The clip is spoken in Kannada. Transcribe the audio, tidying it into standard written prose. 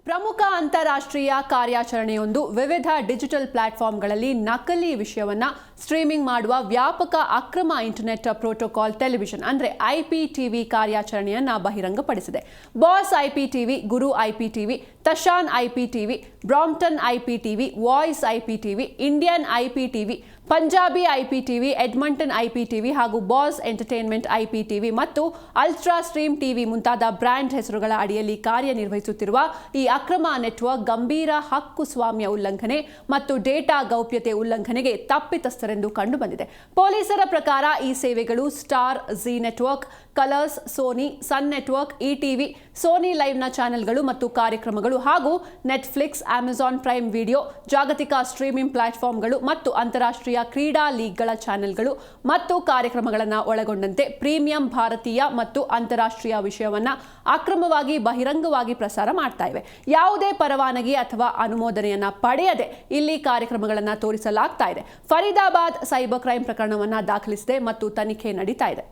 ಪ್ರಮುಖ ಅಂತಾರಾಷ್ಟ್ರೀಯ ಕಾರ್ಯಾಚರಣೆಯೊಂದು ವಿವಿಧ ಡಿಜಿಟಲ್ ಪ್ಲಾಟ್ಫಾರ್ಮ್ಗಳಲ್ಲಿ ನಕಲಿ ವಿಷಯವನ್ನು ಸ್ಟ್ರೀಮಿಂಗ್ ಮಾಡುವ ವ್ಯಾಪಕ ಅಕ್ರಮ ಇಂಟರ್ನೆಟ್ ಪ್ರೋಟೋಕಾಲ್ ಟೆಲಿವಿಷನ್ ಅಂದರೆ ಐಪಿಟಿವಿ ಕಾರ್ಯಾಚರಣೆಯನ್ನು ಬಹಿರಂಗಪಡಿಸಿದೆ. ಬಾಸ್ ಐಪಿಟಿವಿ, ಗುರು ಐಪಿಟಿವಿ, ತಶಾನ್ ಐಪಿಟಿವಿ, Brampton ಐಪಿಟಿವಿ, voice ಐಪಿಟಿವಿ, Indian ಐಪಿಟಿವಿ, Punjabi ಐಪಿಟಿವಿ, Edmonton ಐಪಿಟಿವಿ ಹಾಗೂ ಬಾಸ್ ಎಂಟರ್ಟೈನ್ಮೆಂಟ್ ಐಪಿಟಿವಿ ಮತ್ತು ಅಲ್ಟ್ರಾ ಸ್ಟ್ರೀಮ್ ಟಿವಿ ಮುಂತಾದ ಬ್ರ್ಯಾಂಡ್ ಹೆಸರುಗಳ ಅಡಿಯಲ್ಲಿ ಕಾರ್ಯನಿರ್ವಹಿಸುತ್ತಿರುವ ಈ ಅಕ್ರಮ ನೆಟ್ವರ್ಕ್ ಗಂಭೀರ ಹಕ್ಕುಸ್ವಾಮ್ಯ ಉಲ್ಲಂಘನೆ ಮತ್ತು ಡೇಟಾ ಗೌಪ್ಯತೆ ಉಲ್ಲಂಘನೆಗೆ ತಪ್ಪಿತಸ್ಥರೆಂದು ಕಂಡುಬಂದಿದೆ. ಪೊಲೀಸರ ಪ್ರಕಾರ ಈ ಸೇವೆಗಳು Star, Zee network, Colors, Sony, Sun network, ETV, Sony ಲೈವ್ನ ಚಾನೆಲ್ಗಳು ಮತ್ತು ಕಾರ್ಯಕ್ರಮಗಳು ಹಾಗೂ ನೆಟ್ಫ್ಲಿಕ್ಸ್, ಅಮೆಜಾನ್ ಪ್ರೈಮ್ ವಿಡಿಯೋ, ಜಾಗತಿಕ ಸ್ಟ್ರೀಮಿಂಗ್ ಪ್ಲಾಟ್ಫಾರ್ಮ್ಗಳು ಮತ್ತು ಅಂತಾರಾಷ್ಟ್ರೀಯ ಕ್ರೀಡಾ ಲೀಗ್ಗಳ ಚಾನೆಲ್ಗಳು ಮತ್ತು ಕಾರ್ಯಕ್ರಮಗಳನ್ನು ಒಳಗೊಂಡಂತೆ ಪ್ರೀಮಿಯಂ ಭಾರತೀಯ ಮತ್ತು ಅಂತಾರಾಷ್ಟ್ರೀಯ ವಿಷಯವನ್ನು ಅಕ್ರಮವಾಗಿ ಬಹಿರಂಗವಾಗಿ ಪ್ರಸಾರ ಮಾಡ್ತಾ ಇವೆ. ಯಾವುದೇ ಪರವಾನಗಿ ಅಥವಾ ಅನುಮೋದನೆಯನ್ನ ಪಡೆಯದೆ ಇಲ್ಲಿ ಕಾರ್ಯಕ್ರಮಗಳನ್ನು ತೋರಿಸಲಾಗ್ತಾ ಇದೆ. ಫರೀದಾಬಾದ್ ಸೈಬರ್ ಕ್ರೈಮ್ ಪ್ರಕರಣವನ್ನು ದಾಖಲಿಸಿದೆ ಮತ್ತು ತನಿಖೆ ನಡೀತಾ ಇದೆ.